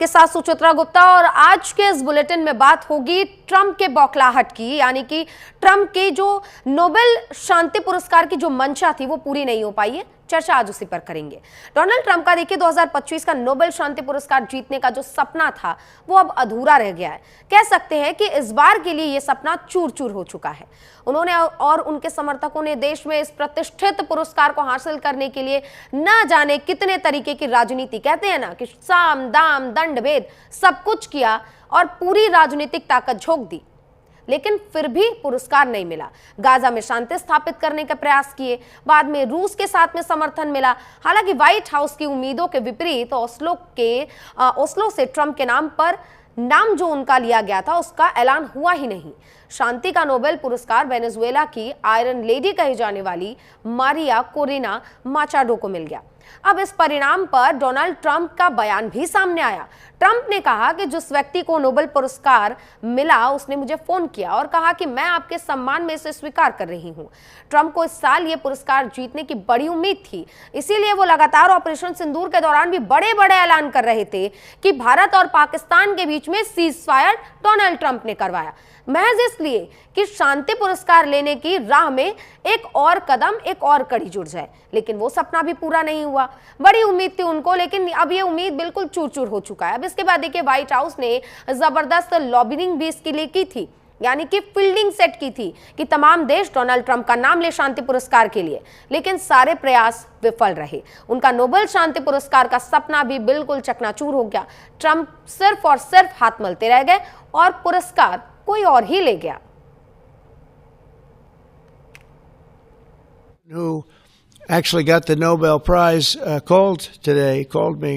के साथ सुचित्रा गुप्ता। और आज के इस बुलेटिन में बात होगी ट्रंप के बौखलाहट की, यानी कि ट्रंप की जो नोबेल शांति पुरस्कार की जो मंशा थी वो पूरी नहीं हो पाई है। चर्चा आज उसी पर करेंगे। डोनाल्ड ट्रंप का देखिए 2025 का नोबेल शांति पुरस्कार जीतने का जो सपना था वो अब अधूरा रह गया है। कह सकते हैं कि इस बार के लिए ये सपना चूर चूर हो चुका है। उन्होंने और उनके समर्थकों ने देश में इस प्रतिष्ठित पुरस्कार को हासिल करने के लिए न जाने कितने तरीके की राजनीति, कहते हैं ना कि साम दाम दंड भेद, सब कुछ किया और पूरी राजनीतिक ताकत झोंक दी, लेकिन फिर भी पुरस्कार नहीं मिला। गाजा में शांति स्थापित करने का प्रयास किए, बाद में रूस के साथ में समर्थन मिला। हालांकि व्हाइट हाउस की उम्मीदों के विपरीत ओस्लो से ट्रंप के नाम जो उनका लिया गया था उसका ऐलान हुआ ही नहीं। शांति का नोबेल पुरस्कार वेनेजुएला की आयरन लेडी कही जाने वाली मारिया कोरिना माचाडो को मिल गया। अब इस परिणाम पर डोनाल्ड ट्रंप का बयान भी सामने आया। ट्रंप ने कहा कि जिस व्यक्ति को नोबेल पुरस्कार मिला उसने मुझे फोन किया और कहा कि मैं आपके सम्मान में इसे स्वीकार कर रही हूं। ट्रंप को इस साल ये पुरस्कार जीतने की बड़ी उम्मीद थी, इसीलिए वो लगातार ऑपरेशन सिंदूर के दौरान भी बड़े बड़े ऐलान कर रहे थे कि भारत और पाकिस्तान के बीच में सीज फायर डोनाल्ड ट्रंप ने करवाया, महज इसलिए कि शांति पुरस्कार लेने की राह में एक और कदम, एक और कड़ी जुड़ जाए। लेकिन वो सपना भी पूरा नहीं हुआ। बड़ी उम्मीद थी उनको, लेकिन अब ये उम्मीद बिल्कुल चूर चूर हो चुका है। अब इसके बाद देखिए व्हाइट हाउस ने जबरदस्त लॉबिंग भी इसके लिए की थी, यानी कि फील्डिंग सेट की थी कि तमाम देश डोनाल्ड ट्रंप का नाम ले शांति पुरस्कार के लिए, लेकिन सारे प्रयास विफल रहे। उनका नोबेल शांति पुरस्कार का सपना भी बिल्कुल चकनाचूर हो गया। ट्रंप सिर्फ और सिर्फ हाथ मलते रह गए और पुरस्कार कोई और ही ले गया। Who actually got the Nobel Prize called me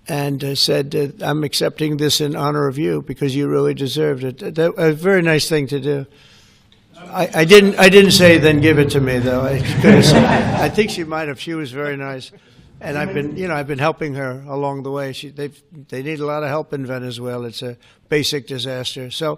and said, I'm accepting this in honor of you because you really deserved it. That a very nice thing to do. I didn't say then give it to me though. I think she might have. She was very nice. And I've been helping her along the way. They need a lot of help in Venezuela. It's a basic disaster. So.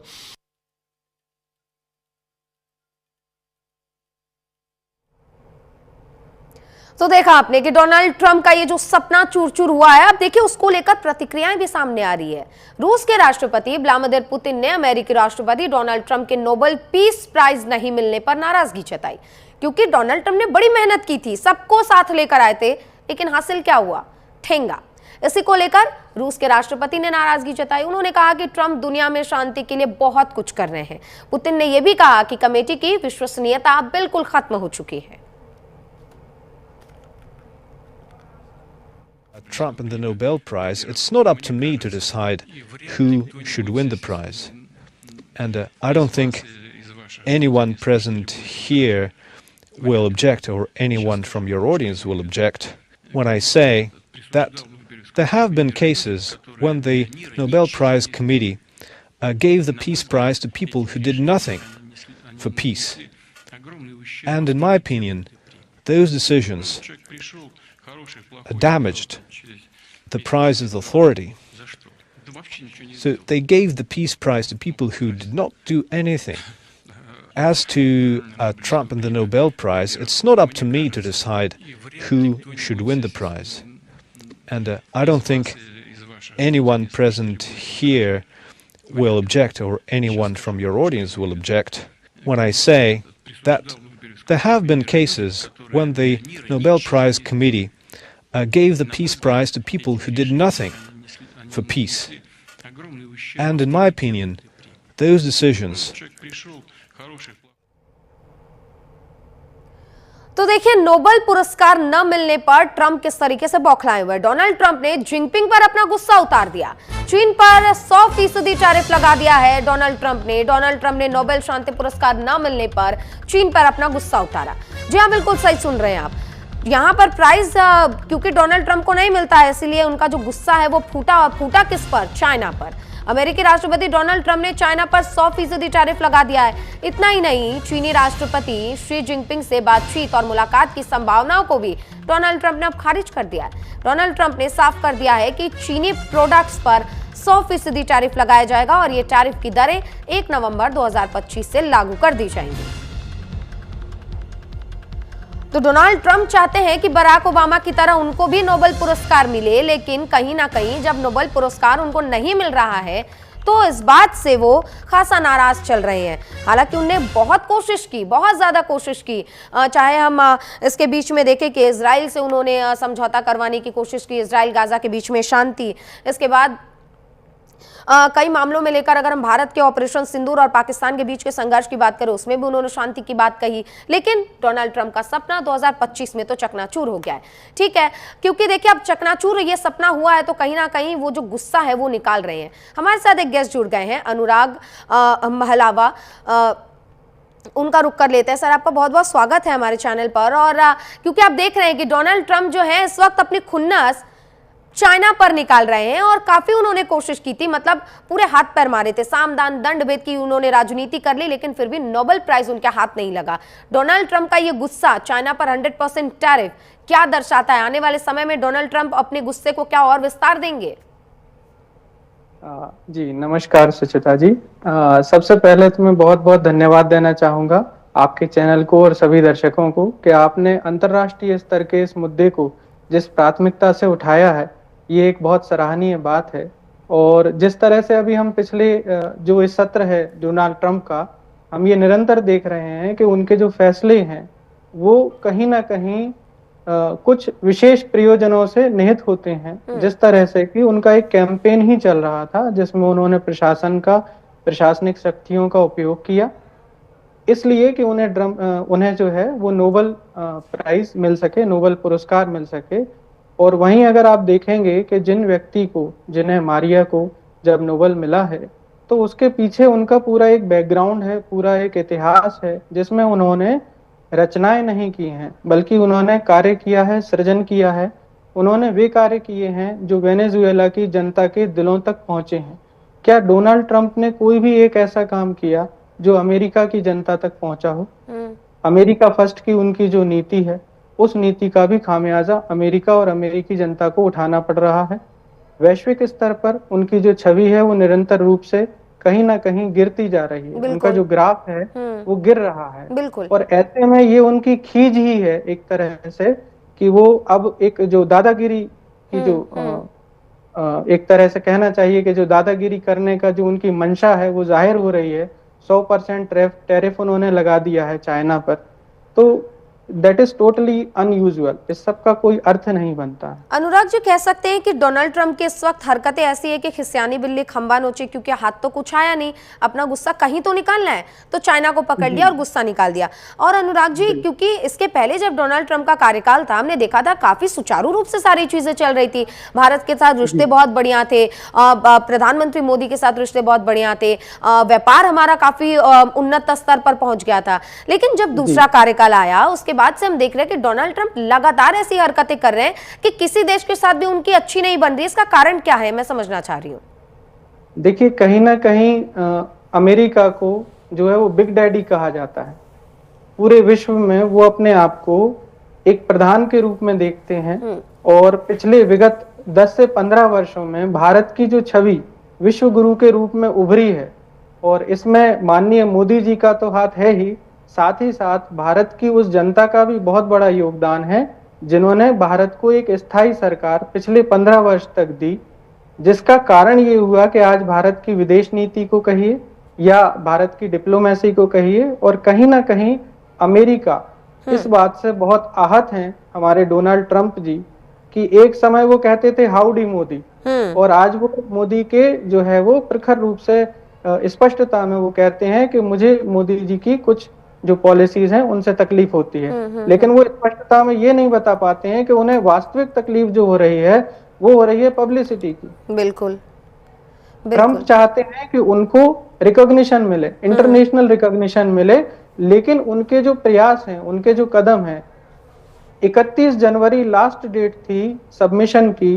तो देखा आपने कि Donald Trump का ये जो सपना चूर चूर हुआ है, अब देखिए उसको लेकर प्रतिक्रियाएं भी सामने आ रही है। रूस के राष्ट्रपति व्लादिमीर पुतिन ने अमेरिकी राष्ट्रपति डोनाल्ड ट्रंप के नोबेल पीस प्राइज नहीं मिलने पर नाराजगी जताई, क्योंकि डोनाल्ड ट्रंप ने बड़ी मेहनत की थी, सबको साथ लेकर आए थे, लेकिन हासिल क्या हुआ? ठेंगा। इसी को लेकर रूस के राष्ट्रपति ने नाराजगी जताई। उन्होंने कहा कि ट्रंप दुनिया में शांति के लिए बहुत कुछ कर रहे हैं। पुतिन ने यह भी कहा कि कमेटी की विश्वसनीयता बिल्कुल खत्म हो चुकी है। Trump and the Nobel Prize, it's not up to me to decide who should win the prize. And I don't think anyone present here will object, or anyone from your audience will object, when I say that there have been cases when the Nobel Prize Committee gave the Peace Prize to people who did nothing for peace. And in my opinion, those decisions damaged the prize's authority. So they gave the Peace Prize to people who did not do anything. As to Trump and the Nobel Prize, it's not up to me to decide who should win the prize. And I don't think anyone present here will object, or anyone from your audience will object, when I say that there have been cases when the Nobel Prize Committee gave the Peace Prize to people who did nothing for peace. And in my opinion, those decisions. तो देखिए Nobel पुरस्कार न मिलने पर Trump किस तरीके से बौखलाए हुए। डोनाल्ड ट्रंप ने जिनपिंग पर अपना गुस्सा उतार दिया। चीन पर 100% टैरिफ लगा दिया है डोनाल्ड ट्रंप ने नोबेल शांति पुरस्कार न मिलने पर चीन पर अपना गुस्सा उतारा। जी हाँ, बिल्कुल सही सुन रहे हैं आप। यहाँ पर प्राइज क्योंकि डोनाल्ड ट्रंप को नहीं मिलता है, इसलिए उनका जो गुस्सा है वो फूटा किस पर? चाइना पर। अमेरिकी राष्ट्रपति डोनाल्ड ट्रंप ने चाइना पर 100% टैरिफ लगा दिया है। इतना ही नहीं, चीनी राष्ट्रपति शी जिनपिंग से बातचीत और मुलाकात की संभावनाओं को भी डोनाल्ड ट्रंप ने अब खारिज कर दिया है। डोनाल्ड ट्रंप ने साफ कर दिया है कि चीनी प्रोडक्ट्स पर 100% टैरिफ लगाया जाएगा और ये टैरिफ की दरें 1 नवंबर 2025 से लागू कर दी जाएंगी। तो डोनाल्ड ट्रंप चाहते हैं कि बराक ओबामा की तरह उनको भी नोबेल पुरस्कार मिले, लेकिन कहीं ना कहीं जब नोबेल पुरस्कार उनको नहीं मिल रहा है तो इस बात से वो खासा नाराज चल रहे हैं। हालांकि उनने बहुत कोशिश की, बहुत ज्यादा कोशिश की, चाहे हम इसके बीच में देखें कि इजराइल से उन्होंने समझौता करवाने की कोशिश की, इजराइल गाजा के बीच में शांति, इसके बाद कई मामलों में लेकर अगर हम भारत के ऑपरेशन सिंदूर और पाकिस्तान के बीच के संघर्ष की बात करें उसमें भी उन्होंने शांति की बात कही। लेकिन डोनाल्ड ट्रंप का सपना 2025 में तो चकनाचूर हो गया है। ठीक है, क्योंकि देखिए अब चकनाचूर ये सपना हुआ है तो कहीं ना कहीं वो जो गुस्सा है वो निकाल रहे हैं। हमारे साथ एक गेस्ट जुड़ गए हैं, अनुराग महलावा, उनका रुख कर लेते हैं। सर, आपका बहुत बहुत स्वागत है हमारे चैनल पर। और क्योंकि आप देख रहे हैं कि डोनाल्ड ट्रंप जो है इस वक्त अपनी खुन्नस चाइना पर निकाल रहे हैं और काफी उन्होंने कोशिश की थी, मतलब पूरे हाथ पैर मारे थे, सामदान दंड भेद की उन्होंने राजनीति कर ली, लेकिन फिर भी नोबेल प्राइज उनके हाथ नहीं लगा। डोनाल्ड ट्रंप का ये गुस्सा चाइना पर 100% टैरिफ क्या दर्शाता है? आने वाले समय में डोनाल्ड ट्रंप अपने गुस्से को क्या और विस्तार देंगे? जी नमस्कार सुचिता जी। सबसे पहले तो मैं बहुत बहुत धन्यवाद देना चाहूँगा आपके चैनल को और सभी दर्शकों को कि आपने अंतर्राष्ट्रीय स्तर के इस मुद्दे को जिस प्राथमिकता से उठाया है, ये एक बहुत सराहनीय बात है। और जिस तरह से अभी हम पिछले जो इस सत्र है डोनाल्ड ट्रंप का, हम ये निरंतर देख रहे हैं कि उनके जो फैसले हैं वो कहीं ना कहीं कुछ विशेष प्रयोजनों से निहित होते हैं। जिस तरह से कि उनका एक कैंपेन ही चल रहा था जिसमें उन्होंने प्रशासनिक शक्तियों का उपयोग किया, इसलिए कि उन्हें जो है वो नोबेल प्राइज मिल सके, नोबेल पुरस्कार मिल सके। और वहीं अगर आप देखेंगे कि जिन्हें मारिया को जब नोबेल मिला है तो उसके पीछे उनका पूरा एक बैकग्राउंड है, पूरा एक इतिहास है जिसमें उन्होंने रचनाएं नहीं की हैं बल्कि उन्होंने कार्य किया है, सृजन किया है। उन्होंने वे कार्य किए हैं जो वेनेजुएला की जनता के दिलों तक पहुंचे हैं। क्या डोनाल्ड ट्रंप ने कोई भी एक ऐसा काम किया जो अमेरिका की जनता तक पहुंचा हो? अमेरिका फर्स्ट की उनकी जो नीति है, उस नीति का भी खामियाजा अमेरिका और अमेरिकी जनता को उठाना पड़ रहा है। वैश्विक स्तर पर उनकी जो छवि है वो निरंतर रूप से कहीं ना कहीं गिरती जा रही है। उनका जो ग्राफ है वो गिर रहा है। बिल्कुल। और ऐसे में ये उनकी खींच ही है एक तरह से कि वो अब एक जो दादागिरी की जो एक तरह से कहना चाहिए कि जो दादागिरी करने का जो उनकी मंशा है वो जाहिर हो रही है। 100% टैरिफ उन्होंने लगा दिया है चाइना पर, तो दैट इज टोटली अनयूजुअल। इस सब का कोई अर्थ नहीं बनता। अनुराग जी, कह सकते हैं कि डोनाल्ड ट्रंप की इस वक्त हरकतें ऐसी है कि खिसियानी बिल्ली खंबा नोचे, क्योंकि हाथ तो कुछ आया नहीं, अपना गुस्सा कहीं तो निकालना है, तो चाइना को पकड़ लिया और गुस्सा निकाल दिया। और अनुराग जी, क्योंकि इसके पहले जब डोनाल्ड ट्रंप का कार्यकाल था, हमने देखा था काफी सुचारू रूप से सारी चीजें चल रही थी। भारत के साथ रिश्ते बहुत बढ़िया थे, प्रधानमंत्री मोदी के साथ रिश्ते बहुत बढ़िया थे, व्यापार हमारा काफी उन्नत स्तर पर पहुंच गया था। लेकिन जब दूसरा कार्यकाल आया उसके बाद से हम देख रहे हैं कि डोनाल्ड ट्रंप लगातार ऐसी हरकतें कर रहे हैं कि किसी देश के साथ भी उनकी अच्छी नहीं बन रही। इसका कारण क्या है, मैं समझना चाह रही हूँ। देखिए, कहीं ना कहीं अमेरिका को जो है वो बिग डैडी कहा जाता है। पूरे विश्व में वो अपने आप को एक प्रधान के रूप में देखते हैं। और पिछले विगत 10 से 15 वर्षों में भारत की जो छवि विश्व गुरु के रूप में उभरी है, और इसमें माननीय मोदी जी का तो हाथ है ही, साथ ही साथ भारत की उस जनता का भी बहुत बड़ा योगदान है जिन्होंने भारत को एक स्थायी सरकार पिछले 15 वर्ष तक दी, जिसका कारण ये हुआ कि आज भारत की विदेश नीति को कहिए या भारत की डिप्लोमेसी को कहिए, और कहीं ना कहीं अमेरिका इस बात से बहुत आहत हैं हमारे डोनाल्ड ट्रंप जी कि एक समय वो कहते थे हाउडी मोदी, और आज वो मोदी के जो है वो प्रखर रूप से स्पष्टता में वो कहते हैं कि मुझे मोदी जी की कुछ जो पॉलिसीज हैं उनसे तकलीफ होती है। लेकिन वो स्पष्टता में ये नहीं बता पाते हैं कि उन्हें वास्तविक तकलीफ जो हो रही है वो हो रही है पब्लिसिटी की। बिल्कुल। ट्रंप चाहते हैं कि उनको रिकॉग्निशन मिले, इंटरनेशनल रिकॉग्निशन मिले, लेकिन उनके जो प्रयास हैं, उनके जो कदम हैं, 31 जनवरी लास्ट डेट थी सबमिशन की।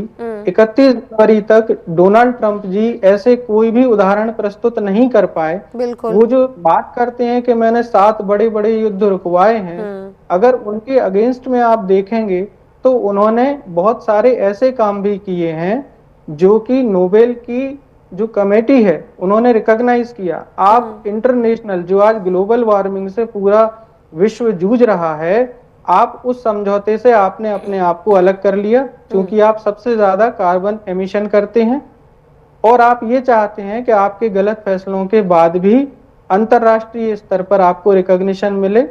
31 जनवरी तक डोनाल्ड ट्रंप जी ऐसे कोई भी उदाहरण प्रस्तुत नहीं कर पाए। वो जो बात करते हैं कि मैंने 7 बड़े बड़े युद्ध रुकवाए हैं, अगर उनके अगेंस्ट में आप देखेंगे तो उन्होंने बहुत सारे ऐसे काम भी किए हैं जो कि नोबेल की जो कमेटी है उन्होंने रिकॉग्नाइज किया। आप इंटरनेशनल जो आज ग्लोबल वार्मिंग से पूरा विश्व जूझ रहा है, आप उस समझौते से आपने अपने आप को अलग कर लिया, क्योंकि आप सबसे ज्यादा कार्बन एमिशन करते हैं और आप ये चाहते हैं कि आपके गलत फैसलों के बाद भी अंतरराष्ट्रीय स्तर पर आपको रिकॉग्निशन मिले।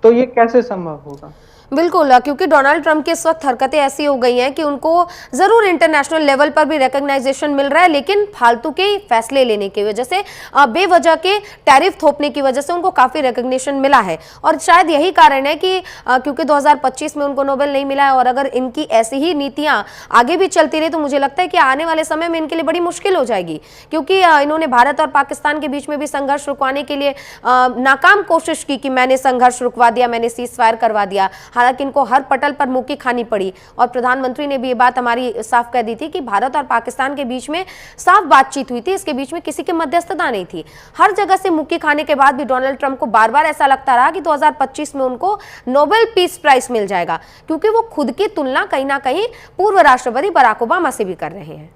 तो ये कैसे संभव होगा? बिल्कुल, क्योंकि डोनाल्ड ट्रंप की इस वक्त हरकतें ऐसी हो गई हैं कि उनको जरूर इंटरनेशनल लेवल पर भी रिकॉग्नाइजेशन मिल रहा है, लेकिन फालतू के फैसले लेने की वजह से, बेवजह के टैरिफ थोपने की वजह से उनको काफी रिकॉग्निशन मिला है। और शायद यही कारण है कि क्योंकि 2025 में उनको नोबेल नहीं मिला है, और अगर इनकी ऐसी ही नीतियां आगे भी चलती रही तो मुझे लगता है कि आने वाले समय में इनके लिए बड़ी मुश्किल हो जाएगी, क्योंकि इन्होंने भारत और पाकिस्तान के बीच में भी संघर्ष रुकवाने के लिए नाकाम कोशिश की कि मैंने संघर्ष रुकवा दिया, मैंने सीज फायर करवा दिया। हालांकि इनको हर पटल पर मुक्की खानी पड़ी, और प्रधानमंत्री ने भी ये बात हमारी साफ कह दी थी कि भारत और पाकिस्तान के बीच में साफ बातचीत हुई थी, इसके बीच में किसी की मध्यस्थता नहीं थी। हर जगह से मुक्की खाने के बाद भी डोनाल्ड ट्रंप को बार बार ऐसा लगता रहा कि 2025 में उनको नोबेल पीस प्राइज मिल जाएगा, क्योंकि वो खुद की तुलना कहीं ना कहीं पूर्व राष्ट्रपति बराक ओबामा से भी कर रहे हैं।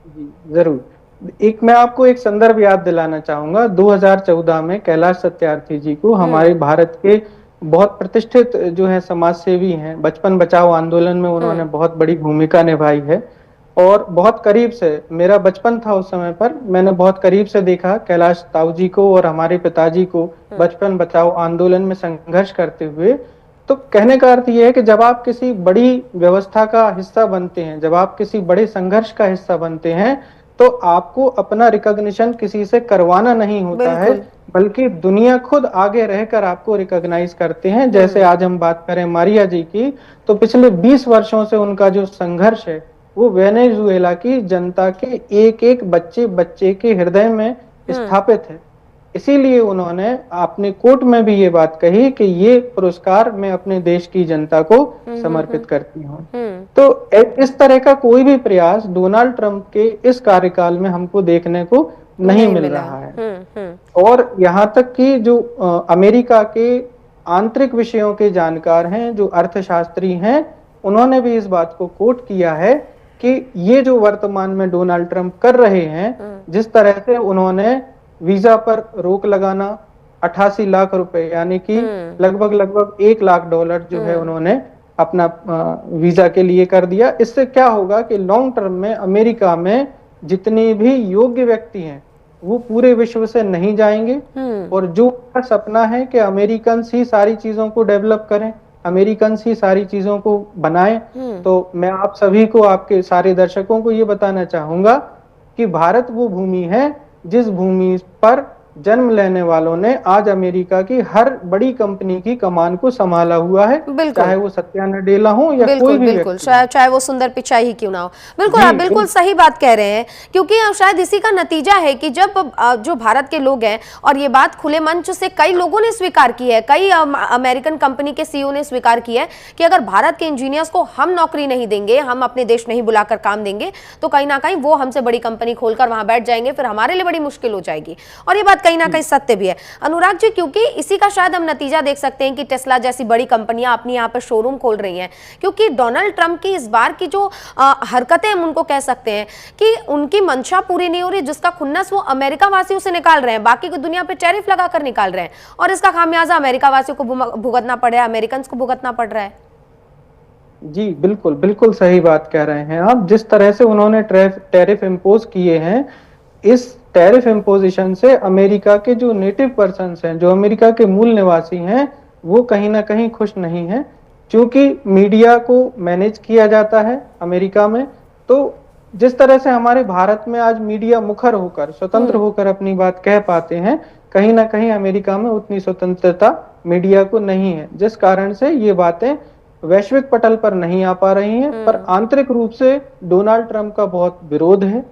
जी जरूर। मैं आपको एक संदर्भ याद दिलाना चाहूंगा। 2014 में कैलाश सत्यार्थी जी को हमारे भारत के बहुत प्रतिष्ठित जो है समाज सेवी हैं, बचपन बचाओ आंदोलन में उन्होंने बहुत बड़ी भूमिका निभाई है, और बहुत करीब से, मेरा बचपन था उस समय पर, मैंने बहुत करीब से देखा कैलाश ताऊ जी को और हमारे पिताजी को बचपन बचाओ आंदोलन में संघर्ष करते हुए। तो कहने का अर्थ यह है कि जब आप किसी बड़ी व्यवस्था का हिस्सा बनते हैं, जब आप किसी बड़े संघर्ष का हिस्सा बनते हैं, तो आपको अपना रिकॉग्निशन किसी से करवाना नहीं होता है, बल्कि दुनिया खुद आगे रहकर आपको रिकॉग्नाइज करते हैं। जैसे आज हम बात करें मारिया जी की, तो पिछले 20 वर्षों से उनका जो संघर्ष है वो वेनेजुएला की जनता के एक एक बच्चे के हृदय में स्थापित है। इसीलिए उन्होंने अपने कोट में भी ये बात कही कि ये पुरस्कार मैं अपने देश की जनता को समर्पित करती हूँ। तो इस तरह का कोई भी प्रयास डोनाल्ड ट्रंप के इस कार्यकाल में हमको देखने को नहीं मिल रहा है। और यहाँ तक कि जो अमेरिका के आंतरिक विषयों के जानकार हैं, जो अर्थशास्त्री हैं, उन्होंने भी इस बात को कोट किया है कि ये जो वर्तमान में डोनाल्ड ट्रंप कर रहे हैं, जिस तरह से उन्होंने वीजा पर रोक लगाना, 88 लाख रुपए यानी कि लगभग $1 लाख जो है उन्होंने अपना वीजा के लिए कर दिया। इससे क्या होगा कि लॉन्ग टर्म में अमेरिका में जितने भी योग्य व्यक्ति हैं वो पूरे विश्व से नहीं जाएंगे, और जो सपना है कि अमेरिकन ही सारी चीजों को डेवलप करें, अमेरिकन ही सारी चीजों को बनाएं, तो मैं आप सभी को, आपके सारे दर्शकों को ये बताना चाहूंगा कि भारत वो भूमि है जिस भूमि पर जन्म लेने वालों ने आज अमेरिका की हर बड़ी कंपनी की कमान को संभाला हुआ है, चाहे वो सत्या नडेला हो या कोई भी बिल्कुल, चाहे वो सुंदर पिचाई ही क्यों ना हो। बिल्कुल, आप बिल्कुल सही बात कह रहे हैं, क्योंकि शायद इसी का नतीजा है कि जब जो भारत के लोग हैं, और ये बात खुले मंच से कई लोगों ने स्वीकार की है, कई अमेरिकन कंपनी के सीईओ ने स्वीकार किया है कि अगर भारत के इंजीनियर्स को हम नौकरी नहीं देंगे, हम अपने देश नहीं बुलाकर काम देंगे, तो कहीं ना कहीं वो हमसे बड़ी कंपनी खोलकर वहां बैठ जाएंगे, फिर हमारे लिए बड़ी मुश्किल हो जाएगी। और ये बात कहीं ना कहीं सत्य भी है अनुराग जी, क्योंकि इसी का शायद हम नतीजा देख सकते हैं कि टेस्ला जैसी बड़ी कंपनियां अपनी यहाँ पर शोरूम खोल रही हैं, क्योंकि डोनाल्ड ट्रंप की इस बार की जो हरकतें हम उनको कह सकते हैं कि उनकी मंशा पूरी नहीं हो रही, जिसका खुन्नस वो अमेरिका वासियों से निकाल रहे हैं, बाकी की दुनिया पे टैरिफ लगाकर निकाल रहे हैं, और इसका खामियाजा अमेरिका वासियों को भुगतना पड़ रहा है, अमेरिकन को भुगतना पड़ रहा है। जी बिल्कुल, बिल्कुल सही बात कह रहे हैं आप। जिस तरह से उन्होंने टैरिफ इम्पोज किए हैं, इस टैरिफ इम्पोजिशन से अमेरिका के जो नेटिव पर्सन्स हैं, जो अमेरिका के मूल निवासी हैं, वो कहीं ना कहीं खुश नहीं हैं, क्योंकि मीडिया को मैनेज किया जाता है अमेरिका में। तो जिस तरह से हमारे भारत में आज मीडिया मुखर होकर, स्वतंत्र होकर अपनी बात कह पाते हैं, कहीं ना कहीं अमेरिका में उतनी स्वतंत्रता मीडिया को नहीं है, जिस कारण से ये बातें वैश्विक पटल पर नहीं आ पा रही हैं। पर आंतरिक रूप से डोनाल्ड ट्रंप का बहुत विरोध है,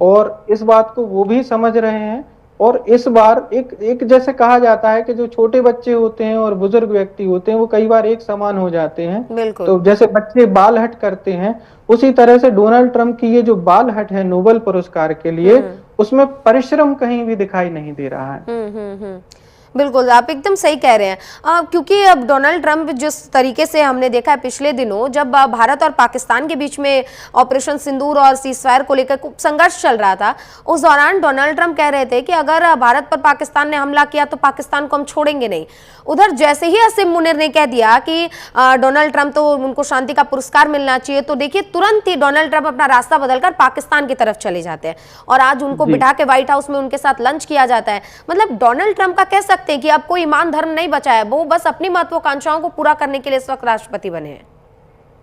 और इस बात को वो भी समझ रहे हैं। और इस बार एक जैसे कहा जाता है कि जो छोटे बच्चे होते हैं और बुजुर्ग व्यक्ति होते हैं वो कई बार एक समान हो जाते हैं। तो जैसे बच्चे बाल हट करते हैं, उसी तरह से डोनाल्ड ट्रंप की ये जो बाल हट है नोबेल पुरस्कार के लिए, उसमें परिश्रम कहीं भी दिखाई नहीं दे रहा है। बिल्कुल, आप एकदम सही कह रहे हैं। क्योंकि अब डोनाल्ड ट्रंप जिस तरीके से हमने देखा है पिछले दिनों, जब भारत और पाकिस्तान के बीच में ऑपरेशन सिंदूर और सीज़फायर को लेकर खूब संघर्ष चल रहा था, उस दौरान डोनाल्ड ट्रंप कह रहे थे कि अगर भारत पर पाकिस्तान ने हमला किया तो पाकिस्तान को हम छोड़ेंगे नहीं। उधर जैसे ही असीम मुनीर ने कह दिया कि डोनाल्ड ट्रंप तो उनको शांति का पुरस्कार मिलना चाहिए, तो देखिए तुरंत ही डोनाल्ड ट्रंप अपना रास्ता बदलकर पाकिस्तान की तरफ चले जाते हैं और आज उनको बिठा के व्हाइट हाउस में उनके साथ लंच किया जाता है। मतलब डोनाल्ड ट्रंप का कह सकते हैं कि अब कोई ईमान धर्म नहीं बचा है, वो बस अपनी महत्वाकांक्षाओं को पूरा करने के लिए इस वक्त राष्ट्रपति बने हैं।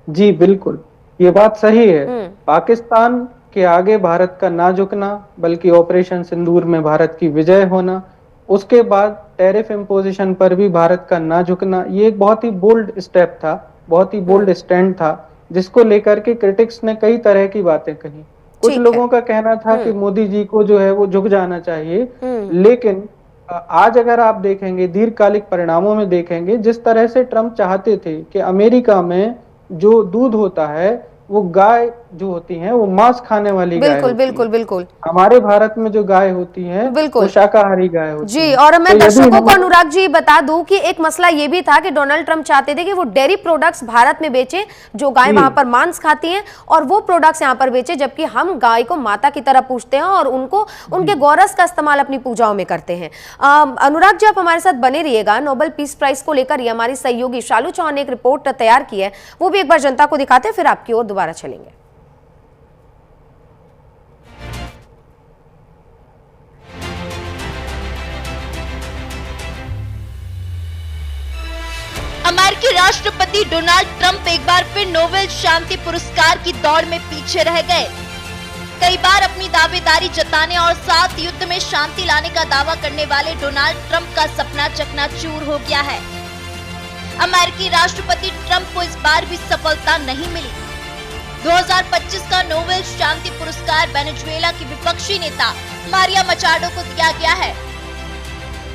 जी बिल्कुल, ये बात सही है। पाकिस्तान के आगे भारत का ना झुकना, बल्कि ऑपरेशन सिंदूर में भारत की विजय होना, उसके बाद टैरिफ इम्पोजिशन पर भी भारत का ना झुकना, ये एक बहुत ही बोल्ड स्टेप था, बहुत ही बोल्ड स्टैंड था, जिसको लेकर के क्रिटिक्स ने कई तरह की बातें कही। कुछ लोगों का कहना था कि मोदी जी को जो है वो झुक जाना चाहिए, लेकिन आज अगर आप देखेंगे, दीर्घकालिक परिणामों में देखेंगे, जिस तरह से ट्रंप चाहते थे कि अमेरिका में जो दूध होता है वो गाय जो होती है वो मांस खाने वाली गाय होती है। बिल्कुल बिल्कुल। हमारे भारत में जो गाय होती है वो शाकाहारी गाय होती जी, है। और मैं तो दर्शकों को अनुराग जी बता दूं कि एक मसला ये भी था कि डोनाल्ड ट्रंप चाहते थे कि वो डेयरी प्रोडक्ट्स भारत में बेचे, जो गाय वहां पर मांस खाती हैं, और वो प्रोडक्ट्स यहाँ पर बेचे, जबकि हम गाय को माता की तरह पूजते हैं और उनको उनके गौरस का इस्तेमाल अपनी पूजाओं में करते हैं। अनुराग जी, आप हमारे साथ बने रहिएगा। नोबेल पीस प्राइज को लेकर ये हमारी सहयोगी शालू चौहान ने एक रिपोर्ट तैयार की है, वो भी एक बार जनता को दिखाते हैं, फिर आपकी ओर दोबारा चलेंगे। अमेरिकी राष्ट्रपति डोनाल्ड ट्रंप एक बार फिर नोबेल शांति पुरस्कार की दौड़ में पीछे रह गए। कई बार अपनी दावेदारी जताने और 7 युद्ध में शांति लाने का दावा करने वाले डोनाल्ड ट्रंप का सपना चकनाचूर हो गया है। अमेरिकी राष्ट्रपति ट्रंप को इस बार भी सफलता नहीं मिली। 2025 का नोबेल शांति पुरस्कार वेनेजुएला की विपक्षी नेता मारिया मचाडो को दिया गया है।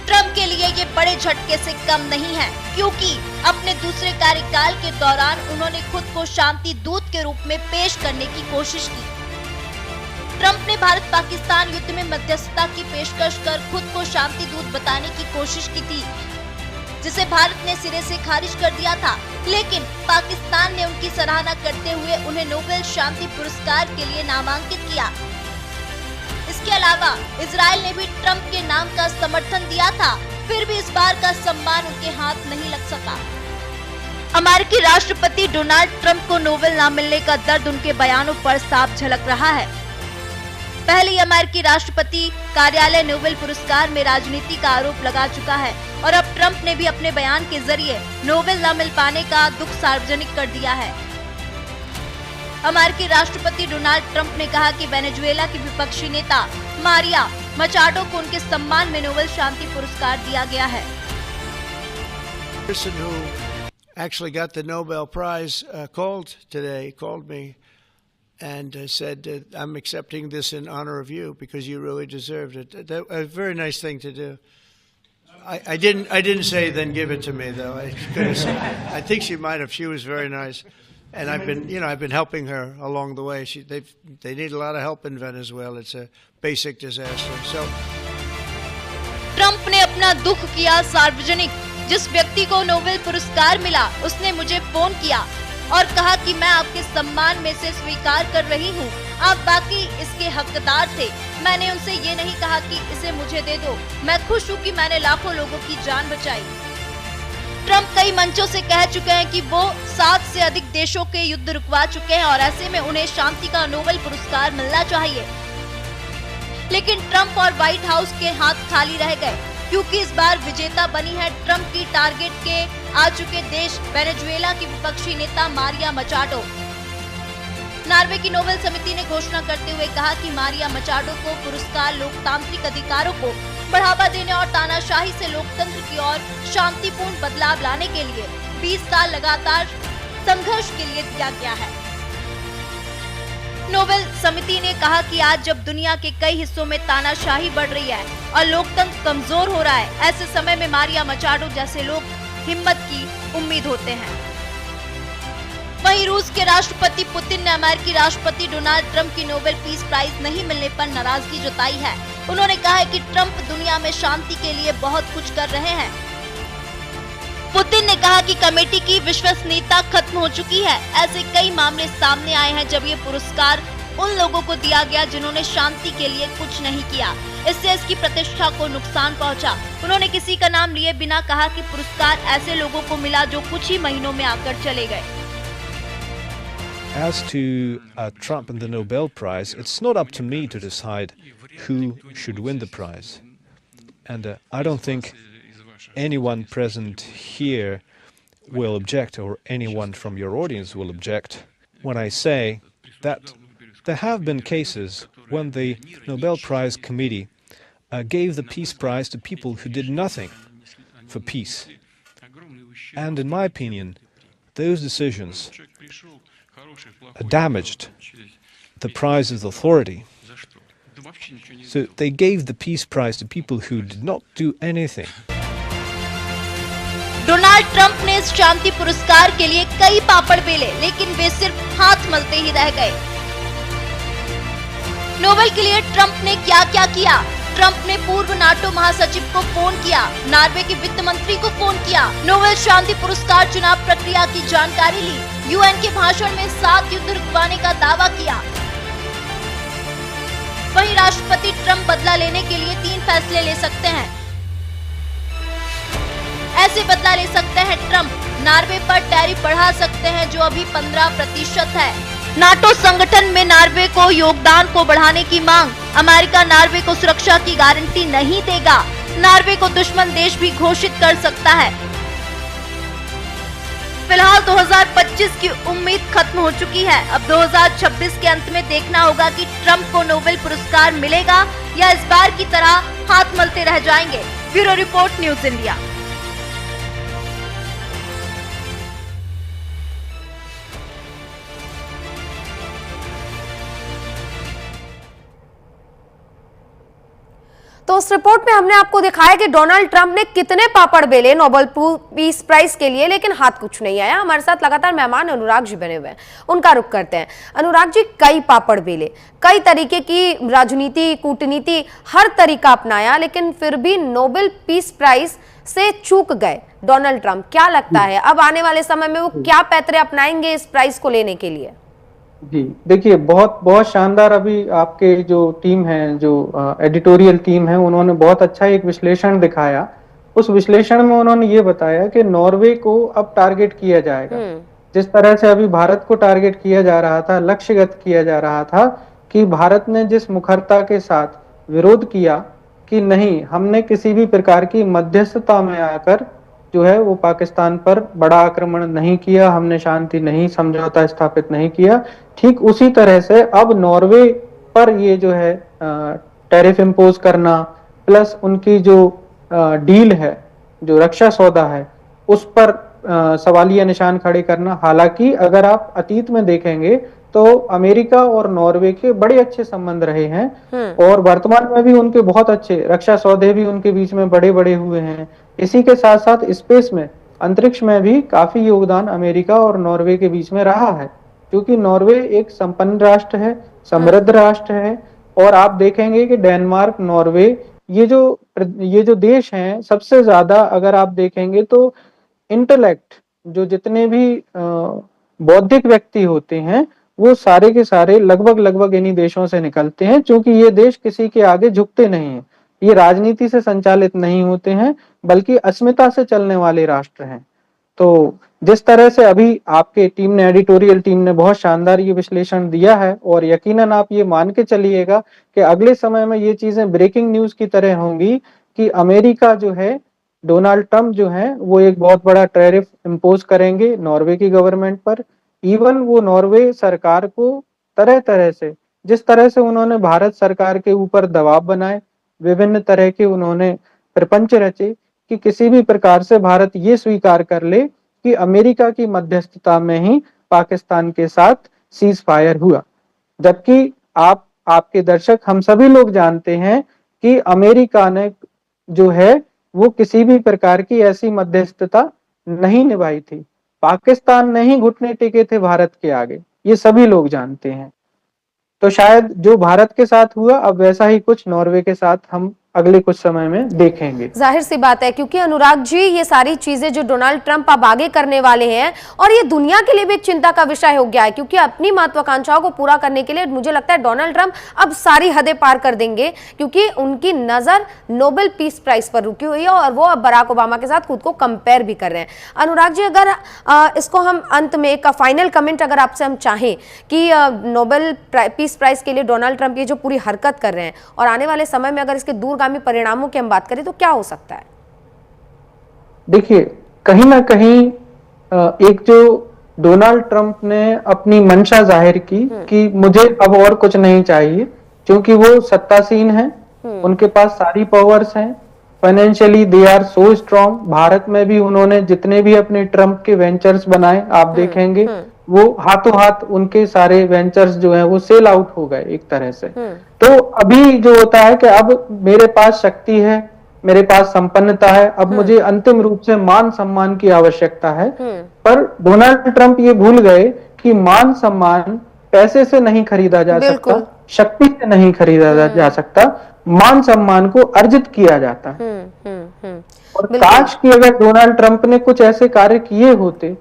ट्रंप के लिए ये बड़े झटके से कम नहीं है, क्योंकि अपने दूसरे कार्यकाल के दौरान उन्होंने खुद को शांति दूत के रूप में पेश करने की कोशिश की। ट्रंप ने भारत पाकिस्तान युद्ध में मध्यस्थता की पेशकश कर खुद को शांति दूत बताने की कोशिश की थी, जिसे भारत ने सिरे से खारिज कर दिया था। लेकिन पाकिस्तान ने उनकी सराहना करते हुए उन्हें नोबेल शांति पुरस्कार के लिए नामांकित किया। इसके अलावा इजराइल ने भी ट्रंप के नाम का समर्थन दिया था, फिर भी इस बार का सम्मान उनके हाथ नहीं लग सका। अमेरिकी राष्ट्रपति डोनाल्ड ट्रंप को नोबेल न मिलने का दर्द उनके बयानों पर साफ झलक रहा है। पहले ही अमेरिकी राष्ट्रपति कार्यालय नोबेल पुरस्कार में राजनीति का आरोप लगा चुका है और अब ट्रंप ने भी अपने बयान के जरिए नोबेल न मिल पाने का दुख सार्वजनिक कर दिया है। अमेरिकी राष्ट्रपति डोनाल्ड ट्रंप ने कहा कि वेनेजुएला की विपक्षी नेता मारिया मचाडो को उनके सम्मान में नोबेल शांति पुरस्कार दिया गया है। person who actually got the Nobel Prize called me and said, I'm accepting this in honor of you because you really deserved it. That a very nice thing to do. I didn't say then give it to me though. I think she might have. She was very nice. And I've been helping her along the way. They need a lot of help in Venezuela. It's a basic disaster. So Trump ने अपना दुख किया सार्वजनिक। जिस व्यक्ति को Nobel पुरस्कार मिला उसने मुझे फोन किया और कहा कि मैं आपके सम्मान में से स्वीकार कर रही हूँ, आप बाकी इसके हकदार थे। मैंने उनसे ये नहीं कहा कि इसे मुझे दे दो। मैं खुश हूँ कि मैंने लाखों लोगों की जान बचाई। ट्रंप कई मंचों से कह चुके हैं कि वो 7 से अधिक देशों के युद्ध रुकवा चुके हैं और ऐसे में उन्हें शांति का नोबेल पुरस्कार मिलना चाहिए। लेकिन ट्रंप और व्हाइट हाउस के हाथ खाली रह गए, क्योंकि इस बार विजेता बनी है ट्रंप की टारगेट के आ चुके देश वेनेजुएला की विपक्षी नेता मारिया मचाडो। नॉर्वे की नोबेल समिति ने घोषणा करते हुए कहा कि मारिया मचाडो को पुरस्कार लोकतांत्रिक अधिकारों को बढ़ावा देने और तानाशाही से लोकतंत्र की ओर शांतिपूर्ण बदलाव लाने के लिए 20 साल लगातार संघर्ष के लिए दिया गया है। नोबेल समिति ने कहा कि आज जब दुनिया के कई हिस्सों में तानाशाही बढ़ रही है और लोकतंत्र कमजोर हो रहा है, ऐसे समय में मारिया मचाडो जैसे लोग हिम्मत की उम्मीद होते हैं। वहीं रूस के राष्ट्रपति पुतिन ने अमेरिकी राष्ट्रपति डोनाल्ड ट्रंप की नोबेल पीस प्राइज नहीं मिलने पर नाराजगी जताई है। उन्होंने कहा है कि ट्रंप दुनिया में शांति के लिए बहुत कुछ कर रहे हैं। पुतिन ने कहा कि कमेटी की विश्वसनीयता खत्म हो चुकी है। ऐसे कई मामले सामने आए हैं जब ये पुरस्कार उन लोगों को दिया गया जिन्होंने शांति के लिए कुछ नहीं किया। इससे इसकी प्रतिष्ठा को नुकसान पहुंचा। उन्होंने किसी का नाम लिए बिना कहा कि पुरस्कार ऐसे लोगों को मिला जो कुछ ही महीनों में आकर चले गए। As to Trump and the Nobel Prize, it's not up to me to decide who should win the prize. And I don't think anyone present here will object, or anyone from your audience will object, when I say that there have been cases when the Nobel Prize Committee gave the Peace Prize to people who did nothing for peace. And in my opinion, those decisions damaged the prize's authority. So they gave the Peace Prize to people who did not do anything. Donald Trump ने इस शांति पुरस्कार के लिए कई पापड़ बेले, लेकिन वे सिर्फ हाथ मलते ही रह गए। नोबेल के लिए ट्रंप ने क्या क्या किया? ट्रंप ने पूर्व नाटो महासचिव को फोन किया, नॉर्वे के वित्त मंत्री को फोन किया, नोबेल शांति पुरस्कार चुनाव प्रक्रिया की जानकारी ली, यूएन के भाषण में 7 युद्ध रुकवाने का दावा किया। वहीं राष्ट्रपति ट्रंप बदला लेने के लिए 3 फैसले ले सकते हैं। ऐसे बदला ले सकते हैं ट्रंप, नॉर्वे पर टैरिफ बढ़ा सकते हैं जो अभी 15% है। नाटो संगठन में नॉर्वे को योगदान को बढ़ाने की मांग, अमेरिका नॉर्वे को सुरक्षा की गारंटी नहीं देगा, नॉर्वे को दुश्मन देश भी घोषित कर सकता है। फिलहाल 2025 की उम्मीद खत्म हो चुकी है। अब 2026 के अंत में देखना होगा कि ट्रंप को नोबेल पुरस्कार मिलेगा या इस बार की तरह हाथ मलते रह जाएंगे। Bureau report, news India. तो उस रिपोर्ट में हमने आपको दिखाया कि डोनाल्ड ट्रंप ने कितने पापड़ बेले नोबेल पीस प्राइज के लिए, लेकिन हाथ कुछ नहीं आया। हमारे साथ लगातार मेहमान अनुराग जी बने हुए हैं, उनका रुख करते हैं। अनुराग जी, कई पापड़ बेले, कई तरीके की राजनीति, कूटनीति, हर तरीका अपनाया, लेकिन फिर भी नोबेल पीस प्राइज से चूक गए डोनाल्ड ट्रंप। क्या लगता है अब आने वाले समय में वो क्या पैतरे अपनाएंगे इस प्राइज को लेने के लिए? जी देखिए, बहुत बहुत शानदार। अभी आपके जो टीम है, जो एडिटोरियल टीम है, उन्होंने बहुत अच्छा एक विश्लेषण दिखाया। उस विश्लेषण में उन्होंने ये बताया कि नॉर्वे को अब टारगेट किया जाएगा। जिस तरह से अभी भारत को टारगेट किया जा रहा था, लक्ष्यगत किया जा रहा था, कि भारत ने जिस मुखरता के साथ विरोध किया कि नहीं, हमने किसी भी प्रकार की मध्यस्थता में आकर जो है वो पाकिस्तान पर बड़ा आक्रमण नहीं किया, हमने शांति नहीं, समझौता स्थापित नहीं किया, ठीक उसी तरह से अब नॉर्वे पर ये जो है टैरिफ इम्पोज करना, प्लस उनकी जो डील है, जो रक्षा सौदा है, उस पर सवालिया निशान खड़े करना। हालांकि अगर आप अतीत में देखेंगे तो अमेरिका और नॉर्वे के बड़े अच्छे संबंध रहे हैं और वर्तमान में भी उनके बहुत अच्छे रक्षा सौदे भी उनके बीच में बड़े बड़े हुए हैं। इसी के साथ साथ स्पेस में, अंतरिक्ष में भी काफी योगदान अमेरिका और नॉर्वे के बीच में रहा है, क्योंकि नॉर्वे एक संपन्न राष्ट्र है, समृद्ध राष्ट्र है। और आप देखेंगे कि डेनमार्क, नॉर्वे, ये जो देश हैं, सबसे ज्यादा अगर आप देखेंगे तो इंटेलेक्ट, जो जितने भी बौद्धिक व्यक्ति होते हैं, वो सारे के सारे लगभग इन्हीं देशों से निकलते हैं, क्योंकि ये देश किसी के आगे झुकते नहीं हैं। ये राजनीति से संचालित नहीं होते हैं, बल्कि अस्मिता से चलने वाले राष्ट्र हैं। तो जिस तरह से अभी आपके टीम ने, एडिटोरियल टीम ने बहुत शानदार ये विश्लेषण दिया है, और यकीनन आप ये मान के चलिएगा कि अगले समय में ये चीजें ब्रेकिंग न्यूज की तरह होंगी कि अमेरिका जो है, डोनाल्ड ट्रंप जो है, वो एक बहुत बड़ा टैरिफ इम्पोज करेंगे नॉर्वे की गवर्नमेंट पर। इवन वो नॉर्वे सरकार को तरह तरह से, जिस तरह से उन्होंने भारत सरकार के ऊपर दबाव बनाए, विभिन्न तरह के उन्होंने प्रपंच रचे कि किसी भी प्रकार से भारत ये स्वीकार कर ले कि अमेरिका की मध्यस्थता में ही पाकिस्तान के साथ सीज फायर हुआ। जबकि आपके दर्शक, हम सभी लोग जानते हैं कि अमेरिका ने जो है वो किसी भी प्रकार की ऐसी मध्यस्थता नहीं निभाई थी। पाकिस्तान ने ही घुटने टेके थे भारत के आगे, ये सभी लोग जानते हैं। तो शायद जो भारत के साथ हुआ अब वैसा ही कुछ नॉर्वे के साथ हम अगले कुछ समय में देखेंगे। जाहिर सी बात है, क्योंकि अनुराग जी ये सारी चीजें जो डोनाल्ड ट्रंप अब आगे करने वाले हैं और ये दुनिया के लिए भी एक चिंता का विषय हो गया है, क्योंकि अपनी महत्वाकांक्षाओं को पूरा करने के लिए मुझे लगता है डोनाल्ड ट्रंप अब सारी हदें पार कर देंगे, क्योंकि उनकी नजर नोबेल पीस प्राइज पर रुकी हुई है और वो अब बराक ओबामा के साथ खुद को कंपेयर भी कर रहे हैं। अनुराग जी, अगर इसको हम अंत में एक फाइनल कमेंट अगर आपसे हम चाहें कि नोबेल पीस प्राइज के लिए डोनाल्ड ट्रंप ये जो पूरी हरकत कर रहे हैं और आने वाले समय में अगर इसके दूरगामी परिणामों की हम बात करें तो क्या हो सकता है? देखिए, कहीं ना कहीं एक जो डोनाल्ड ट्रंप ने अपनी मंशा जाहिर की कि मुझे अब और कुछ नहीं चाहिए, क्योंकि वो सत्तासीन हैं, उनके पास सारी पावर्स हैं, financially they are so strong. Bharat में भी उन्होंने जितने भी अपने ट्रंप के वेंचर्स बनाए आप देखेंगे वो हाथों हाथ उनके सारे वेंचर्स जो हैं वो सेल आउट हो गए एक तरह से। तो अभी जो होता है कि अब मेरे पास शक्ति है, मेरे पास संपन्नता है, अब मुझे अंतिम रूप से मान सम्मान की आवश्यकता है। पर डोनाल्ड ट्रंप ये भूल गए कि मान सम्मान पैसे से नहीं खरीदा जा सकता, शक्ति से नहीं खरीदा जा सकता, मान सम्मान को अर्जित किया जाता है। और काश कि अगर डोनाल्ड ट्रंप ने कुछ ऐसे कार्य किए होते,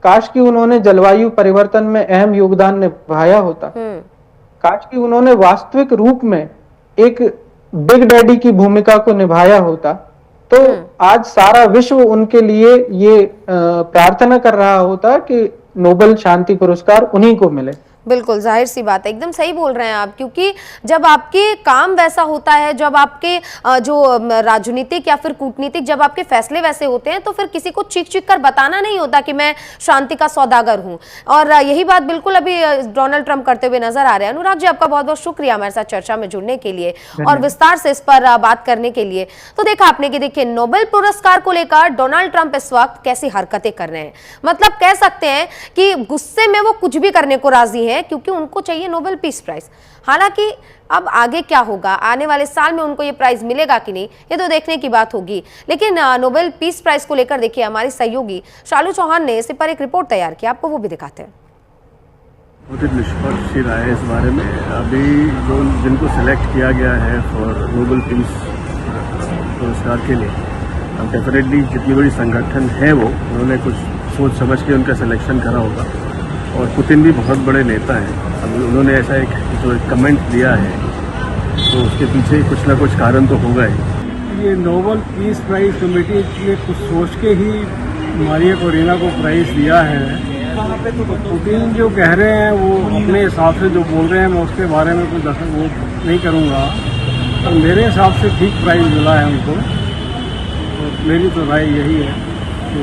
काश कि उन्होंने जलवायु परिवर्तन में अहम योगदान निभाया होता, काश कि उन्होंने वास्तविक रूप में एक बिग डैडी की भूमिका को निभाया होता, तो आज सारा विश्व उनके लिए ये प्रार्थना कर रहा होता कि नोबेल शांति पुरस्कार उन्हीं को मिले। बिल्कुल, जाहिर सी बात है, एकदम सही बोल रहे हैं आप, क्योंकि जब आपके काम वैसा होता है, जब आपके जो राजनीतिक या फिर कूटनीतिक जब आपके फैसले वैसे होते हैं तो फिर किसी को चीख चीख कर बताना नहीं होता कि मैं शांति का सौदागर हूं। और यही बात बिल्कुल अभी डोनाल्ड ट्रंप करते हुए नजर आ रहे हैं। अनुराग जी, आपका बहुत बहुत शुक्रिया हमारे साथ चर्चा में जुड़ने के लिए और विस्तार से इस पर बात करने के लिए। तो देखा आपने कि देखिए नोबेल पुरस्कार को लेकर डोनाल्ड ट्रंप इस वक्त कैसी हरकतें कर रहे हैं, मतलब कह सकते हैं कि गुस्से में वो कुछ भी करने को राजी है, क्योंकि उनको चाहिए नोबेल पीस प्राइज। हालांकि अब आगे क्या होगा, आने वाले साल में उनको ये प्राइज मिलेगा कि नहीं, ये तो देखने की बात होगी। लेकिन नोबेल पीस प्राइज को लेकर देखिए हमारी सहयोगी शालू चौहान ने इस पर एक रिपोर्ट तैयार की, आपको वो भी दिखाते हैं। बहुत निष्पक्ष राय है इस बारे में। अभी जो जिनको सेलेक्ट किया गया है फॉर नोबेल पीस पुरस्कार के लिए, डेफिनेटली जितनी बड़ी संगठन है वो उन्होंने कुछ सोच समझ के उनका सिलेक्शन करा होगा। और पुतिन भी बहुत बड़े नेता हैं, अभी उन्होंने ऐसा एक कमेंट दिया है तो उसके पीछे कुछ ना कुछ कारण तो होगा ही। ये नोबेल पीस प्राइज कमेटी ने कुछ सोच के ही मारिया कोरिना को प्राइज दिया है। पुतिन जो कह रहे हैं वो अपने हिसाब से जो बोल रहे हैं, मैं उसके बारे में कुछ वो नहीं करूँगा, तो मेरे हिसाब से ठीक प्राइज मिला है उनको। तो मेरी तो राय यही है कि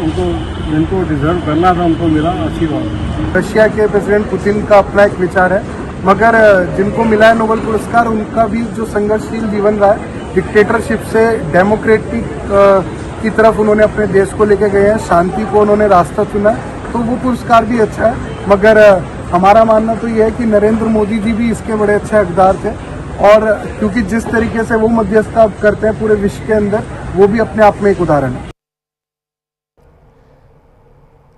उनको जिनको डिजर्व करना था उनको मिला, अच्छी बात है। रशिया के प्रेसिडेंट पुतिन का अपना एक विचार है, मगर जिनको मिला है नोबेल पुरस्कार उनका भी जो संघर्षशील जीवन रहा है, डिक्टेटरशिप से डेमोक्रेटिक की तरफ उन्होंने अपने देश को लेके गए हैं, शांति को उन्होंने रास्ता चुना है, तो वो पुरस्कार भी अच्छा है। मगर हमारा मानना तो ये है कि नरेंद्र मोदी जी भी इसके बड़े अच्छे हकदार थे, और क्योंकि जिस तरीके से वो मध्यस्थता करते हैं पूरे विश्व के अंदर, वो भी अपने आप में एक उदाहरण है।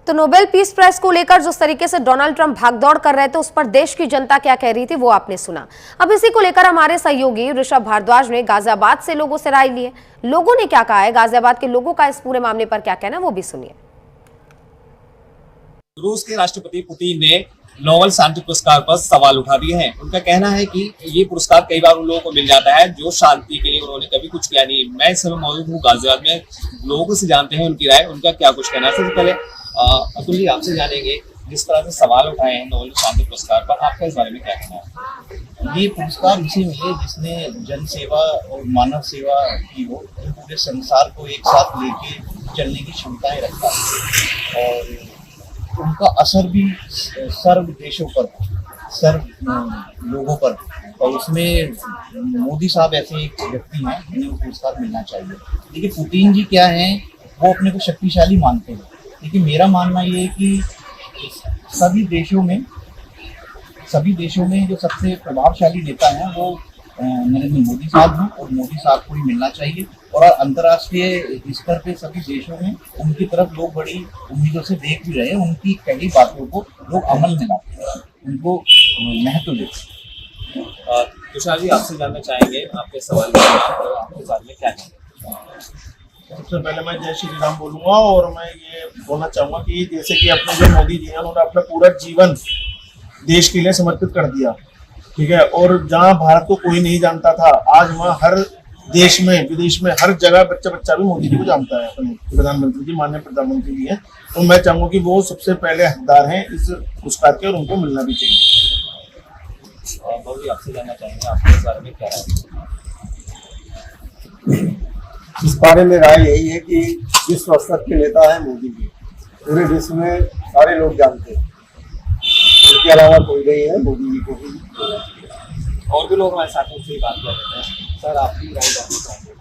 तो नोबेल पीस प्राइज को लेकर जिस तरीके से डोनाल्ड ट्रंप भागदौड़ कर रहे थे, उस पर देश की जनता क्या कह रही थी वो आपने सुना। अब इसी को लेकर हमारे सहयोगी ऋषभ भारद्वाज ने गाजियाबाद से लोगों से राय ली है। लोगों ने क्या कहा है, गाजियाबाद के लोगों का इस पूरे मामले पर क्या कहना है, वो भी सुनिए। रूस के राष्ट्रपति पुतिन ने नोबेल शांति पुरस्कार पर सवाल उठा दिए हैं। उनका कहना है कि ये पुरस्कार कई बार उन लोगों को मिल जाता है जो शांति के लिए उन्होंने कभी कुछ किया नहीं। मैं इस समय मौजूद हूँ गाजियाबाद में, लोगों से जानते हैं उनकी राय, उनका क्या कुछ कहना है। सबसे पहले अतुल जी आपसे जानेंगे, जिस तरह से सवाल उठाए हैं नोबेल शांति पुरस्कार पर, आपका इस बारे में क्या कहना है? ये पुरस्कार उसे मिले जिसने जन सेवा और मानव सेवा की हो, जो पूरे संसार को एक साथ लेके चलने की क्षमताएं रखता है, और उनका असर भी सर्व देशों पर, सर्व लोगों पर, और उसमें मोदी साहब ऐसे एक व्यक्ति हैं जिन्हें पुरस्कार मिलना चाहिए। देखिए पुतिन जी क्या हैं, वो अपने को शक्तिशाली मानते हैं, लेकिन मेरा मानना ये है कि सभी देशों में जो सबसे प्रभावशाली नेता हैं वो नरेंद्र मोदी साहब हैं, और मोदी साहब को ही मिलना चाहिए। और अंतर्राष्ट्रीय स्तर पे सभी देशों में उनकी तरफ लोग बड़ी उम्मीदों से देख भी रहे हैं, उनकी कई बातों को लोग अमल में लाते हैं, उनको महत्व देते हैं। तुषार जी, आपसे जानना चाहेंगे आपके सवाल के जवाब आपके बारे में क्या कहेंगे? सबसे पहले मैं जय श्री राम बोलूंगा और मैं ये बोलना चाहूंगा कि जैसे कि अपने जो मोदी जी हैं उन्होंने अपना पूरा जीवन देश के लिए समर्पित कर दिया, ठीक है। और जहाँ भारत को कोई नहीं जानता था, आज वहाँ हर देश में विदेश में हर जगह बच्चा भी मोदी जी को जानता है, अपने प्रधानमंत्री जी, माननीय प्रधानमंत्री जी हैं। तो मैं चाहूंगा कि वो सबसे पहले हकदार हैं इस पुरस्कार के और उनको मिलना भी चाहिए। और बाबू जी, आपसे जानना चाहेंगे आपके इस बारे में क्या राय? इस बारे में राय यही है कि विश्व स्तर के नेता है मोदी जी, पूरे विश्व में सारे लोग जानते हैं, इसके अलावा कोई नहीं है, मोदी जी को ही। और भी लोग हमारे साथ से बात कर रहे हैं। सर, आपकी राय जानना चाहेंगे?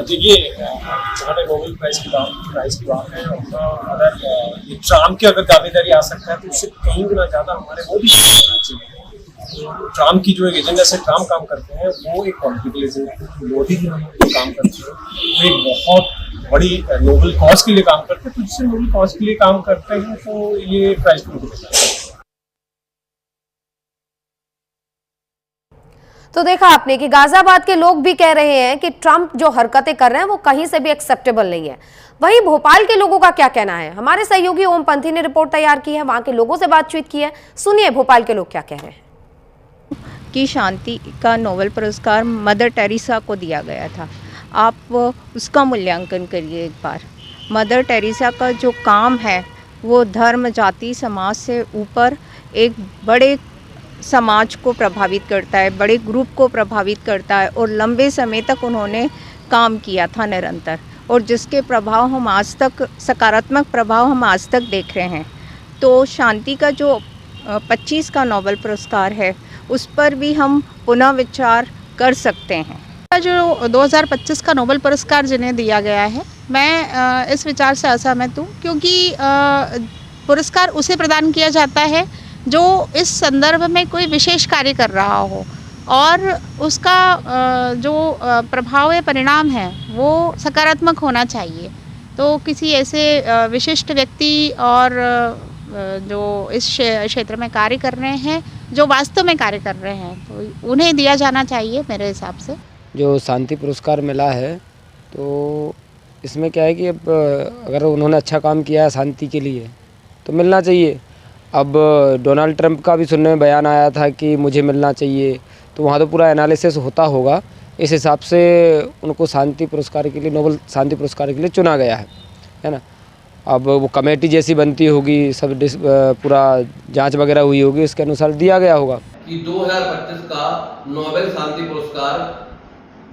देखिए, हमारे नोबेल प्राइज की बात है, अगर ये ट्रम्प की अगर दावेदारी आ सकता है तो उससे कहीं गुना ज़्यादा हमारे मोदी जी को होना चाहिए। तो ट्रम्प की जो एक एजेंडा से ट्रम्प काम करते हैं वो एक पॉलिटिकल एजेंडा है, मोदी जी जो काम करते हैं वो एक बहुत बड़ी नोबेल कॉज के लिए काम करते हैं। तो जिससे नोबेल कॉज के लिए काम करते हैं तो ये प्राइज को मिलता है। तो देखा आपने कि गाजियाबाद के लोग भी कह रहे हैं कि ट्रंप जो हरकतें कर रहे हैं वो कहीं से भी एक्सेप्टेबल नहीं है। वहीं भोपाल के लोगों का क्या कहना है, हमारे सहयोगी ओम पंथी ने रिपोर्ट तैयार की है, वहां के लोगों से बातचीत की है। सुनिए भोपाल के लोग क्या कह रहे हैं। कि शांति का नोबेल पुरस्कार मदर टेरेसा को दिया गया था, आप उसका मूल्यांकन करिए एक बार। मदर टेरेसा का जो काम है वो धर्म, जाति, समाज से ऊपर एक बड़े समाज को प्रभावित करता है, बड़े ग्रुप को प्रभावित करता है और लंबे समय तक उन्होंने काम किया था निरंतर, और जिसके प्रभाव हम आज तक, सकारात्मक प्रभाव हम आज तक देख रहे हैं। तो शांति का जो 25 का नोबेल पुरस्कार है उस पर भी हम पुनः विचार कर सकते हैं। जो 2025 का नोबेल पुरस्कार जिन्हें दिया गया है, मैं इस विचार से असहमत हूँ, क्योंकि पुरस्कार उसे प्रदान किया जाता है जो इस संदर्भ में कोई विशेष कार्य कर रहा हो और उसका जो प्रभाव या परिणाम है वो सकारात्मक होना चाहिए। तो किसी ऐसे विशिष्ट व्यक्ति और जो इस क्षेत्र में कार्य कर रहे हैं, जो वास्तव में कार्य कर रहे हैं, तो उन्हें दिया जाना चाहिए मेरे हिसाब से। जो शांति पुरस्कार मिला है तो इसमें क्या है कि अब अगर उन्होंने अच्छा काम किया है शांति के लिए तो मिलना चाहिए। अब डोनाल्ड ट्रंप का भी सुनने में बयान आया था कि मुझे मिलना चाहिए, तो वहाँ तो पूरा एनालिसिस होता होगा, इस हिसाब से उनको शांति पुरस्कार के लिए, नोबेल शांति पुरस्कार के लिए चुना गया है ना। अब वो कमेटी जैसी बनती होगी, सब पूरा जांच वगैरह हुई होगी, उसके अनुसार दिया गया होगा। कि 2025 का नोबेल शांति पुरस्कार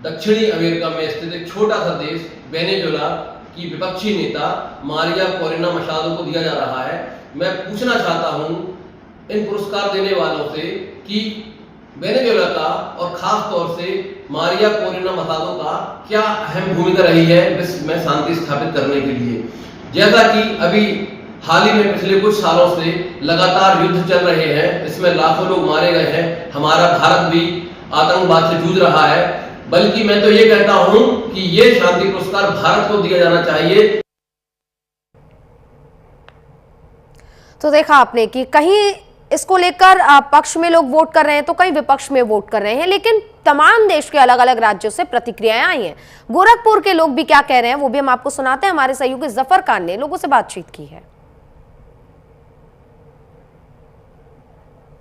दक्षिणी अमेरिका में स्थित एक छोटा सा देश वेनेजुएला की विपक्षी नेता मारिया कोरेना मचाडो को दिया जा रहा है। मैं पूछना चाहता हूं इन पुरस्कार देने वालों से कि वेनेजुएला का और खास तौर से मारिया कोरेना मचाडो का क्या अहम भूमिका रही है विश्व में शांति स्थापित करने के लिए। जैसा कि अभी हाल ही में पिछले कुछ सालों से लगातार युद्ध चल रहे हैं, इसमें लाखों लोग मारे गए हैं, हमारा भारत भी आतंकवाद से जूझ रहा है, बल्कि मैं तो ये कहता हूं कि ये शांति पुरस्कार भारत को दिया जाना चाहिए। तो देखा आपने कि कहीं इसको लेकर पक्ष में लोग वोट कर रहे हैं तो कहीं विपक्ष में वोट कर रहे हैं, लेकिन तमाम देश के अलग अलग राज्यों से प्रतिक्रियाएं आई हैं। गोरखपुर के लोग भी क्या कह रहे हैं वो भी हम आपको सुनाते हैं। हमारे सहयोगी जफर खान ने लोगों से बातचीत की है।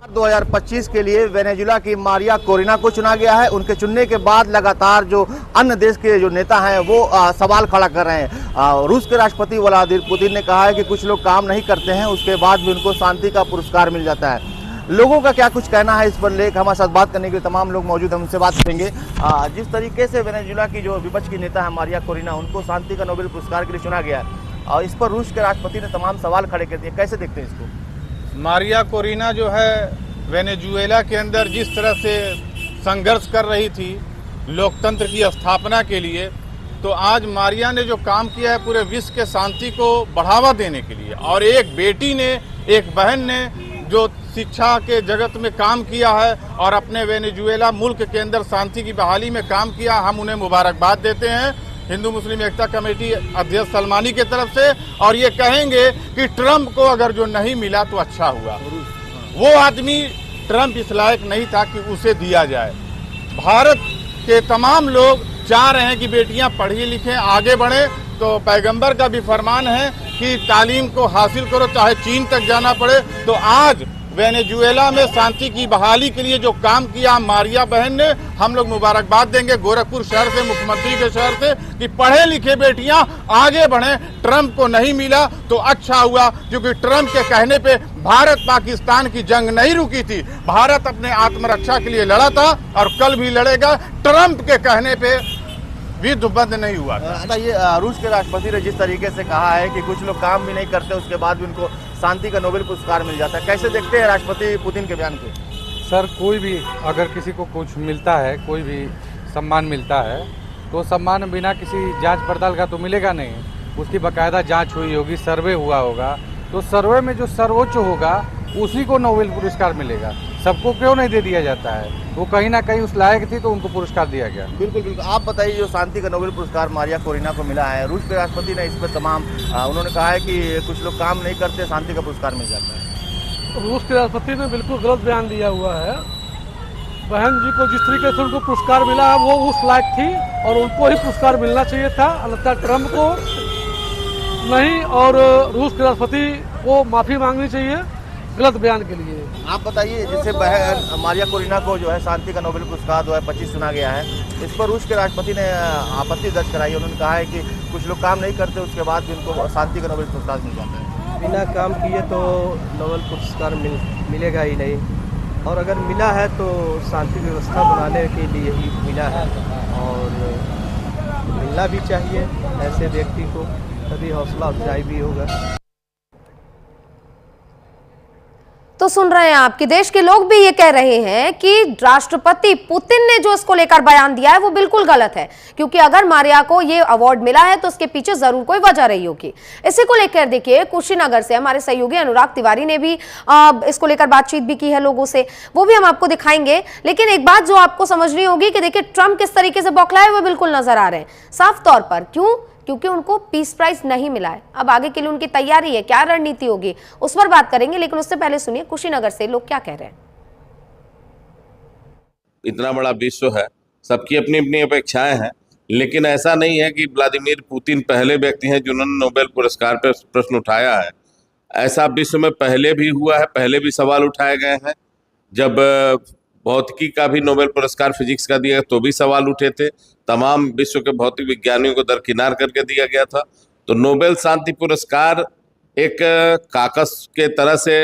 2025 के लिए वेनेजुएला की मारिया कोरेना को चुना गया है। उनके चुनने के बाद लगातार जो अन्य देश के जो नेता हैं वो सवाल खड़ा कर रहे हैं। रूस के राष्ट्रपति व्लादिमीर पुतिन ने कहा है कि कुछ लोग काम नहीं करते हैं, उसके बाद भी उनको शांति का पुरस्कार मिल जाता है। लोगों का क्या कुछ कहना है इस पर लेकर हमारे साथ बात करने के लिए तमाम लोग मौजूद हैं, उनसे बात करेंगे। जिस तरीके से वेनेजुएला की जो विपक्ष की नेता है मारिया कोरेना, उनको शांति का नोबेल पुरस्कार के लिए चुना गया है और इस पर रूस के राष्ट्रपति ने तमाम सवाल खड़े कर दिए, कैसे देखते हैं इसको? मारिया कोरेना जो है वेनेजुएला के अंदर जिस तरह से संघर्ष कर रही थी लोकतंत्र की स्थापना के लिए, तो आज मारिया ने जो काम किया है पूरे विश्व के शांति को बढ़ावा देने के लिए, और एक बेटी ने, एक बहन ने जो शिक्षा के जगत में काम किया है और अपने वेनेजुएला मुल्क के अंदर शांति की बहाली में काम किया, हम उन्हें मुबारकबाद देते हैं हिंदू मुस्लिम एकता कमेटी अध्यक्ष सलमानी के तरफ से। और ये कहेंगे कि ट्रंप को अगर जो नहीं मिला तो अच्छा हुआ। वो आदमी ट्रंप इस लायक नहीं था कि उसे दिया जाए। भारत के तमाम लोग चाह रहे हैं कि बेटियां पढ़ी लिखें, आगे बढ़ें, तो पैगंबर का भी फरमान है कि तालीम को हासिल करो, चाहे चीन तक जाना पड़े। तो आज वेनेजुएला में शांति की बहाली के लिए जो काम किया मारिया बहन ने, हम लोग मुबारकबाद देंगे गोरखपुर शहर से, मुख्यमंत्री के शहर से, कि पढ़े लिखे बेटियां आगे बढ़ें। ट्रंप को नहीं मिला तो अच्छा हुआ, क्योंकि ट्रंप के कहने पे भारत पाकिस्तान की जंग नहीं रुकी थी। भारत अपने आत्मरक्षा के लिए लड़ा था और कल भी लड़ेगा। ट्रंप के कहने पे युद्ध बंद नहीं हुआ था। ये रूस के राष्ट्रपति ने जिस तरीके से कहा है कि कुछ लोग काम भी नहीं करते, उसके बाद भी उनको शांति का नोबेल पुरस्कार मिल जाता है, कैसे देखते हैं राष्ट्रपति पुतिन के बयान को? सर, कोई भी अगर किसी को कुछ मिलता है, कोई भी सम्मान मिलता है, तो सम्मान बिना किसी जांच पड़ताल का तो मिलेगा नहीं। उसकी बाकायदा जांच हुई होगी, सर्वे हुआ होगा, तो सर्वे में जो सर्वोच्च होगा उसी को नोबेल पुरस्कार मिलेगा। सबको क्यों नहीं दे दिया जाता है? वो कहीं ना कहीं उस लायक थी तो उनको पुरस्कार दिया गया। बिल्कुल बिल्कुल। आप बताइए, जो शांति का नोबेल पुरस्कार मारिया कोरिना को मिला है, रूस के राष्ट्रपति ने इस पर उन्होंने कहा है कि कुछ लोग काम नहीं करते, शांति का पुरस्कार मिल जाता है। रूस के राष्ट्रपति ने बिल्कुल गलत बयान दिया हुआ है। बहन जी को जिस तरीके से उनको पुरस्कार मिला है वो उस लायक थी और उनको ही पुरस्कार मिलना चाहिए था, अन्यथा ट्रंप को नहीं। और रूस के राष्ट्रपति को माफ़ी मांगनी चाहिए गलत बयान के लिए। आप बताइए, जैसे बहन मारिया कोरिना को जो है शांति का नोबेल पुरस्कार 2025 चुना गया है, इस पर रूस के राष्ट्रपति ने आपत्ति दर्ज कराई है। उन्होंने कहा है कि कुछ लोग काम नहीं करते, उसके बाद भी उनको शांति का नोबेल पुरस्कार मिल जाता है। बिना काम किए तो नोबेल पुरस्कार मिलेगा ही नहीं, और अगर मिला है तो शांति व्यवस्था बनाने के लिए ही मिला है, और मिलना भी चाहिए ऐसे व्यक्ति को, तभी हौसला अफजाई भी होगा। तो सुन रहे हैं आप कि देश के लोग भी ये कह रहे हैं कि राष्ट्रपति पुतिन ने जो इसको लेकर बयान दिया है वो बिल्कुल गलत है, क्योंकि अगर मारिया को ये अवार्ड मिला है तो उसके पीछे जरूर कोई वजह रही होगी। इसी को लेकर देखिए, कुशीनगर से हमारे सहयोगी अनुराग तिवारी ने भी इसको लेकर बातचीत भी की है लोगों से, वो भी हम आपको दिखाएंगे। लेकिन एक बात जो आपको समझनी होगी कि देखिए, ट्रंप किस तरीके से बौखलाए हुए बिल्कुल नजर आ रहे हैं साफ तौर पर। क्यों? क्योंकि उनको पीस प्राइज नहीं मिला है। अब आगे के लिए उनकी तैयारी है, क्या रणनीति होगी, उस पर बात करेंगे। लेकिन उससे पहले सुनिए कुशीनगर से लोग क्या कह रहे हैं। इतना बड़ा विश्व है, सबकी अपनी अपनी अपेक्षाएं हैं, लेकिन ऐसा नहीं है कि व्लादिमीर पुतिन पहले व्यक्ति हैं जिन्होंने नोबेल पुरस्कार पर प्रश्न उठाया है। ऐसा विश्व में पहले भी हुआ है, पहले भी सवाल उठाए गए हैं। जब भौतिकी का भी नोबेल पुरस्कार फिजिक्स का दिया तो भी सवाल उठे थे, तमाम विश्व के भौतिक विज्ञानियों को दरकिनार करके दिया गया था। तो नोबेल शांति पुरस्कार एक काकस के तरह से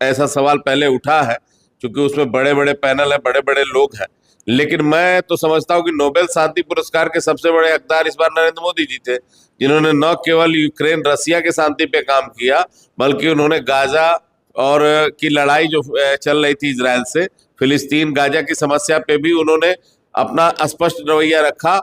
ऐसा सवाल पहले उठा है, क्योंकि उसमें बड़े बड़े पैनल है, बड़े बड़े लोग हैं। लेकिन मैं तो समझता हूँ कि नोबेल शांति पुरस्कार के सबसे बड़े हकदार इस बार नरेंद्र मोदी जी थे, जिन्होंने न केवल यूक्रेन रसिया के शांति पे काम किया, बल्कि उन्होंने गाजा और की लड़ाई जो चल रही थी इजराइल से, फिलिस्तीन गाजा की समस्या पे भी उन्होंने अपना स्पष्ट रवैया रखा